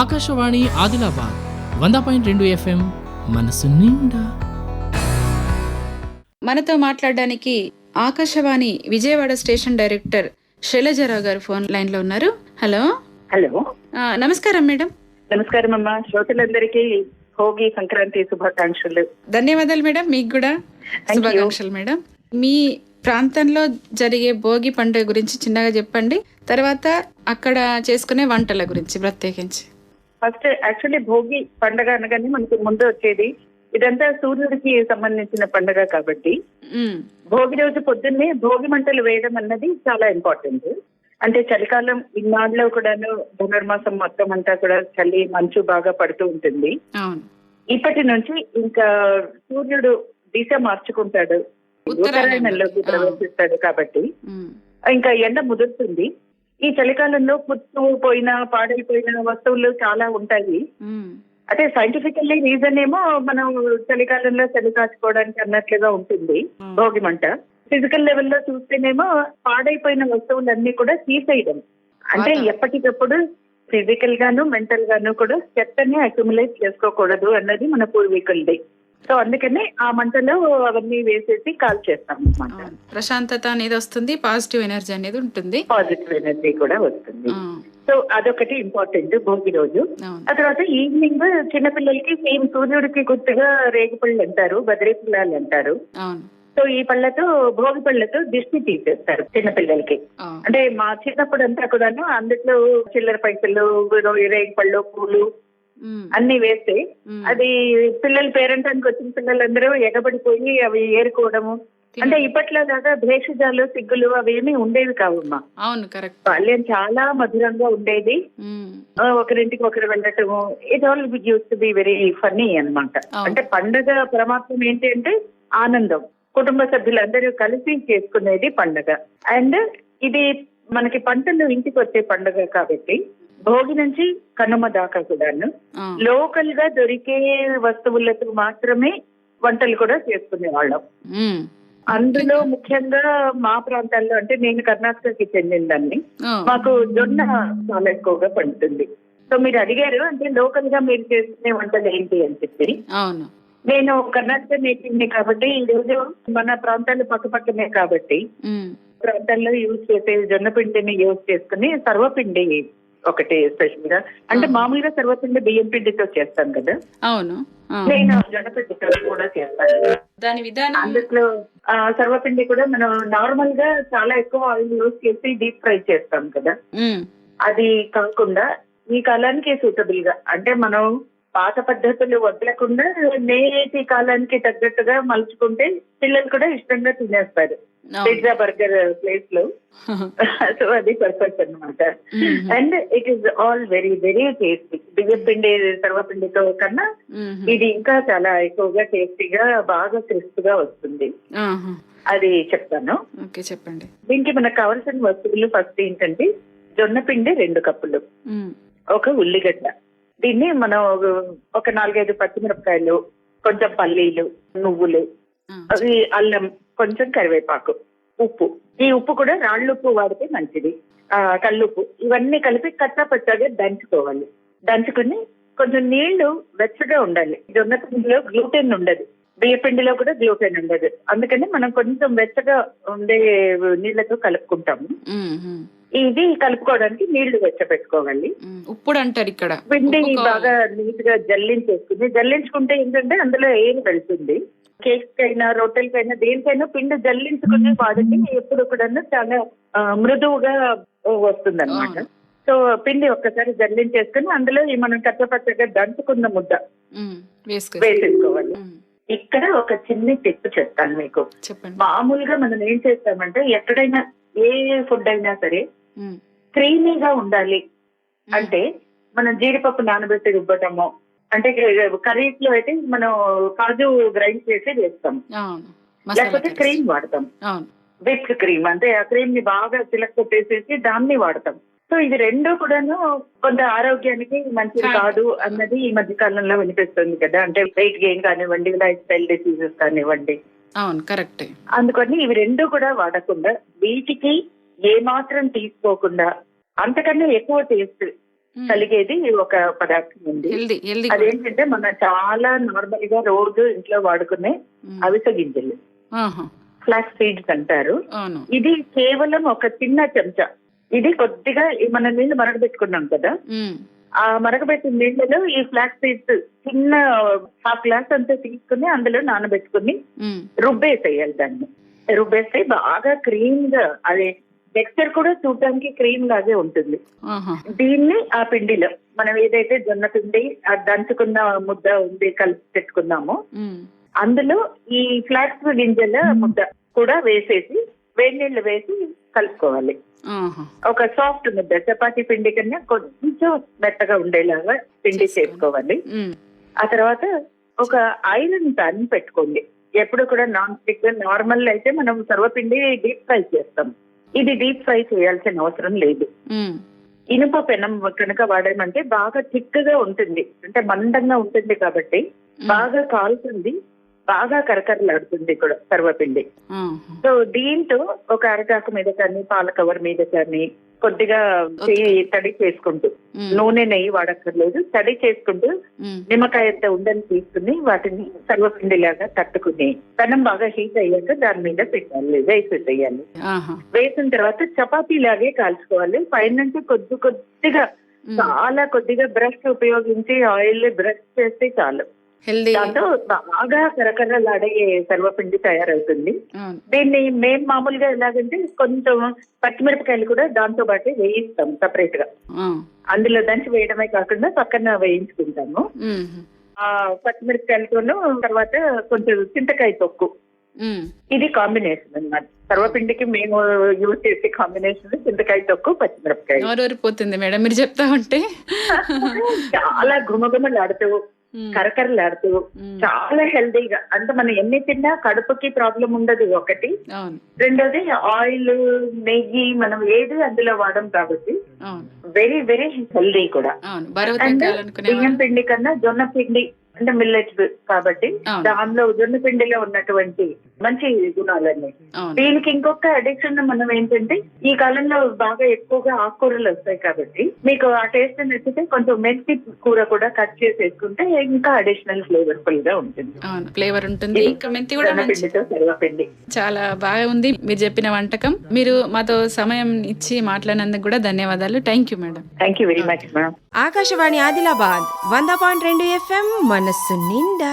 Akashvani Adilabad 100.2 FM మనసు నిండా. మనతో మాట్లాడడానికి ఆకాశవాణి విజయవాడ స్టేషన్ డైరెక్టర్ శైలజారావు గారు ఫోన్ లైన్ లో ఉన్నారు. హలో. నమస్కారం మేడం. నమస్కారం అమ్మా. శ్రోతలందరికీ భోగి సంక్రాంతి శుభాకాంక్షలు. ధన్యవాదాలు మేడం. మీకు కూడా శుభాకాంక్షలు మేడం. మీ ప్రాంతంలో జరిగే భోగి పండుగ గురించి చిన్నగా చెప్పండి, తర్వాత అక్కడ చేసుకునే వంటల గురించి ప్రత్యేకించి. ఫస్ట్ యాక్చువల్లీ భోగి పండగ అనగానే మనకి ముందు వచ్చేది ఇదంతా సూర్యుడికి సంబంధించిన పండగ కాబట్టి భోగి రోజు పొద్దున్నే భోగి మంటలు వేయడం అన్నది చాలా ఇంపార్టెంట్. అంటే చలికాలం ఇన్నాళ్ళలో కూడాను ధనుర్మాసం మొత్తం అంతా కూడా చలి మంచు బాగా పడుతూ ఉంటుంది. ఇప్పటి నుంచి ఇంకా సూర్యుడు దిశ మార్చుకుంటాడు, ఉత్తరాయణంలోకి ప్రవేశిస్తాడు కాబట్టి ఇంకా ఎండ ముదురుతుంది. ఈ చలికాలంలో పుచ్చిపోయిన పాడైపోయిన వస్తువులు చాలా ఉంటాయి. అంటే సైంటిఫికల్లీ రీజన్ ఏమో మనం చలికాలంలో చలి కాచుకోవడానికి అన్నట్లుగా ఉంటుంది భోగి మంట. ఫిజికల్ లెవెల్లో చూస్తేనేమో పాడైపోయిన వస్తువులన్నీ కూడా తీసేయడం, అంటే ఎప్పటికప్పుడు ఫిజికల్ గాను మెంటల్ గాను కూడా చెత్తని అక్యుములేట్ చేసుకోకూడదు అన్నది మన పూర్వీకులది. సో అందుకని ఆ మంటలో అవన్నీ వేసేసి కాల్ చేస్తాం అన్నమాట. ప్రశాంతత అనేది వస్తుంది, పాజిటివ్ ఎనర్జీ అనేది ఉంటుంది, పాజిటివ్ ఎనర్జీ కూడా వస్తుంది. సో అదొకటి ఇంపార్టెంట్ భోగి రోజు. ఆ తర్వాత ఈవినింగ్ చిన్నపిల్లలకి సేమ్ సూర్యుడికి గుర్తుగా రేగిపళ్ళు అంటారు, బద్రీ పుల్లాలు అంటారు. సో ఈ పళ్ళతో భోగి పళ్ళతో దిష్టి తీసేస్తారు చిన్నపిల్లలకి. అంటే మా చిన్నప్పుడు అంతా కూడాను అందులో చిల్లర పైసలు, రేగిపళ్ళు, పూలు అన్ని వేస్తే అది పిల్లలు పేరెంటానికి వచ్చిన పిల్లలందరూ ఎగబడిపోయి అవి ఏరుకోవడము. అంటే ఇప్పట్లో లాగా భేషజాలు, సిగ్గులు అవేమీ ఉండేవి కావమ్మా. అవును, కరెక్ట్. బాల్యం చాలా మధురంగా ఉండేది. ఒకరింటికి ఒకరు వెళ్ళటము, it all use to be very funny అన్నమాట. అంటే పండుగ పరమాత్మ ఏంటి అంటే ఆనందం, కుటుంబ సభ్యులందరూ కలిసి చేసుకునేది పండుగ. అండ్ ఇది మనకి పంటలు ఇంటికి వచ్చే పండుగ కాబట్టి భోగి నుంచి కనుమ దాకా కూడాను లోకల్ గా దొరికే వస్తువులతో మాత్రమే వంటలు కూడా చేసుకునే వాళ్ళం. అందులో ముఖ్యంగా మా ప్రాంతాల్లో, అంటే నేను కర్ణాటకకి చెందిందాన్ని, మాకు జొన్న చాలా ఎక్కువగా పండుతుంది. సో మీరు అడిగారు అంటే లోకల్ గా మీరు చేసుకునే వంటలు ఏంటి అని చెప్పి. నేను కర్ణాటక నేటివ్ని కాబట్టి ఈ రోజు మన ప్రాంతాలు పక్క పక్కనే కాబట్టి ప్రాంతాల్లో యూజ్ చేసే జొన్న పిండిని యూజ్ చేసుకుని సర్వపిండి ఒకటి స్పెషల్ గా, అంటే మామూలుగా సర్వపిండి బియ్యం పిండితో చేస్తాం కదా. అవును, నేను జొన్న పిండితో కూడా చేస్తాను. దాని విధానం అందులో సర్వపిండి కూడా మనం నార్మల్ గా చాలా ఎక్కువ ఆయిల్ యూజ్ చేసి డీప్ ఫ్రై చేస్తాం కదా. అది కాకుండా ఈ కాలానికి సూటబుల్ గా, అంటే మనం పాత పద్ధతులు వదలకుండా నేటి కాలానికి తగ్గట్టుగా మలుచుకుంటే పిల్లలు కూడా ఇష్టంగా తినేస్తారు పిజ్జా బర్గర్ ప్లేస్ లో. సో అది పర్ఫెక్ట్ అన్నమాట. And it is all very very tasty. బియ్యం పిండి సర్వపిండితో కన్నా ఇది ఇంకా చాలా ఎక్కువగా టేస్టీగా బాగా క్రిస్ప్ గా వస్తుంది. అది చెప్తాను. చెప్పండి. దీనికి మనకు కావాల్సిన వస్తువులు ఫస్ట్ ఏంటంటే జొన్న పిండి 2 కప్పులు, ఒక ఉల్లిగడ్డ, దీన్ని మనం ఒక 4-5 పచ్చిమిరపకాయలు, కొంచెం పల్లీలు, నువ్వులు, అవి అల్లం, కొంచెం కరివేపాకు, ఉప్పు. ఈ ఉప్పు కూడా రాళ్ళు ఉప్పు వాడితే మంచిది, కల్లుప్పు. ఇవన్నీ కలిపి కచ్చాపచ్చాగా దంచుకోవాలి. దంచుకుని కొంచెం నీళ్లు వెచ్చగా ఉండాలి. జొన్న పిండిలో గ్లూటెన్ ఉండదు, బియ్య పిండిలో కూడా గ్లూటెన్ ఉండదు, అందుకని మనం కొంచెం వెచ్చగా ఉండే నీళ్లతో కలుపుకుంటాము. ఇది కలుపుకోవడానికి నీళ్లు వెచ్చబెట్టుకోవాలి. ఉప్పుడు అంటారు ఇక్కడ. పిండి బాగా నీట్ గా జల్లించుకుంటే ఏంటంటే అందులో ఎయిర్ వెళ్తుంది. కేక్స్ కైనా, రొట్టెలకైనా, దేనికైనా పిండి జల్లించుకుని వాడితే ఎప్పుడు కూడా చాలా మృదువుగా వస్తుంది అనమాట. సో పిండి ఒక్కసారి జల్లించేసుకుని అందులో మనం కచ్చపచ్చగా దంచుకున్న ముద్ద వేసేసుకోవాలి. ఇక్కడ ఒక చిన్న టిప్ చెప్తాను మీకు. మామూలుగా మనం ఏం చేస్తామంటే ఎక్కడైనా ఏ ఫుడ్ అయినా సరే క్రీమీగా ఉండాలి అంటే మనం జీడిపప్పు నానబెట్టి రుబ్బటము, అంటే కర్రీస్ లో అయితే మనం కాజు గ్రైండ్ చేసి వేస్తాం, లేకపోతే క్రీమ్ వాడతాం, విప్డ్ క్రీమ్. అంటే ఆ క్రీమ్ ని బాగా చిలకొట్టేసేసి దాన్ని వాడతాం. సో ఇది రెండు కూడాను కొంత ఆరోగ్యానికి మంచిది కాదు అన్నది ఈ మధ్య కాలంలో వినిపిస్తుంది కదా. అంటే వెయిట్ గెయిన్ కానివ్వండి, లైఫ్ స్టైల్ డిసీజెస్ కానివ్వండి. అవును, కరెక్ట్. అందుకని ఇవి రెండు కూడా వాడకుండా వీటికి ఏ మాత్రం తీసుకోకుండా అంతకన్నా ఎక్కువ టేస్ట్ కలిగేది ఒక పదార్థం ఉంది. Healthy healthy. అదేంటంటే మన చాలా నార్మల్ గా రోజు ఇంట్లో వాడుకునే అవిసె గింజలు, ఫ్లాక్స్ సీడ్స్ అంటారు. ఇది కేవలం ఒక చిన్న చెంచా. ఇది కొద్దిగా మన నీళ్లు మరగబెట్టుకున్నాం కదా, ఆ మరగబెట్టిన నీళ్ళలో ఈ ఫ్లాక్స్ సీడ్స్ చిన్న హాఫ్ గ్లాస్ అంతా తీసుకుని అందులో నానబెట్టుకుని రుబ్బేసేయాలి. దాన్ని రుబ్బేస్తే బాగా క్రీమ్ గా, అదే టెక్స్చర్ కూడా చూడటానికి క్రీమ్ లాగే ఉంటుంది. దీన్ని ఆ పిండిలో మనం ఏదైతే జొన్న పిండి దంచుకున్న ముద్ద ఉంది కలిపి పెట్టుకున్నామో అందులో ఈ ఫ్లాక్స్ గింజల ముద్ద కూడా వేసేసి వేడి నీళ్ళు వేసి కలుపుకోవాలి. ఒక సాఫ్ట్ ముద్ద, చపాతీ పిండి కన్నా కొంచెం మెత్తగా ఉండేలాగా పిండి చేసుకోవాలి. ఆ తర్వాత ఒక ఐరన్ ప్యాన్ పెట్టుకోండి. ఎప్పుడు కూడా నాన్ స్టిక్. నార్మల్ అయితే మనం సర్వపిండి డీప్ ఫ్రై చేస్తాం, ఇది డీప్ ఫ్రై చేయాల్సిన అవసరం లేదు. ఇనుప పెనం కనుక వాడామంటే బాగా థిక్ గా ఉంటుంది, అంటే మందంగా ఉంటుంది కాబట్టి బాగా కాలుతుంది, బాగా కరకరలాడుతుంది కూడా సర్వపిండి. సో దీంతో ఒక అరటాకు మీద కానీ పాల కవర్ మీద కానీ కొద్దిగా తడి చేసుకుంటూ, నూనె నెయ్యి వాడక్కర్లేదు, తడి చేసుకుంటూ నిమ్మకాయంత ఉండని తీసుకుని వాటిని సర్వపిండి లాగా తట్టుకుని పెనం బాగా హీట్ అయ్యాక దాని మీద పెట్టాలి, వేసేసేయాలి. వేసిన తర్వాత చపాతీ లాగే కాల్చుకోవాలి. పైన కొద్దిగా చాలా కొద్దిగా బ్రష్ ఉపయోగించి ఆయిల్ బ్రష్ చేస్తే చాలు. దాంతో బాగా కరకరలాడే సర్వపిండి తయారవుతుంది. దీన్ని మేము మామూలుగా ఎలాగంటే కొంచెం పచ్చిమిరపకాయలు కూడా దాంతో పాటు వేయిస్తాం సపరేట్ గా. అందులో దంచి వేయడమే కాకుండా పక్కన వేయించుకుంటాము. ఆ పచ్చిమిరపకాయలతోనూ తర్వాత కొంచెం చింతకాయ తొక్కు, ఇది కాంబినేషన్ అన్నమాట. సర్వపిండికి మేము యూజ్ చేసే కాంబినేషన్ చింతకాయ తొక్కు, పచ్చిమిరపకాయ. నోరూరిపోతుంది మేడం మీరు చెప్తా ఉంటే. చాలా గుమగుమలాడుతూ కరకరలాడుతూ చాలా హెల్దీగా, అంటే మనం ఎన్ని తిన్నా కడుపుకి ప్రాబ్లం ఉండదు ఒకటి. రెండోది ఆయిల్ నెయ్యి మనం ఏది అందులో వాడం కాబట్టి వెరీ వెరీ హెల్దీ కూడా. అండ్ బియ్యం పిండి కన్నా జొన్న పిండి అంటే మిల్లెట్స్ కాబట్టి దానిలో జొన్న పిండిలో ఉన్నటువంటి మంచి గుణాలన్నీ. దీనికి ఇంకొక అడిక్షన్ మనం ఏంటంటే ఈ కాలంలో బాగా ఎక్కువగా ఆకుకూరలు వస్తాయి కాబట్టి మీకు ఆ టేస్ట్ నచ్చితే కొంచెం మెంతి కూర కూడా కట్ చేసి వేసుకుంటే ఇంకా అడిషనల్ ఫ్లేవర్ఫుల్ గా ఉంటుంది. ఫ్లేవర్ ఉంటుంది. ఇంకా మెంతి కూడా సర్వపిండి చాలా బాగా ఉంది. మీరు చెప్పిన వంటకం, మీరు మాతో సమయం ఇచ్చి మాట్లాడినందుకు కూడా ధన్యవాదాలు. Thank you madam. Thank you very much madam. Akashvani Adilabad 100.2 FM మనస్సు నిండా.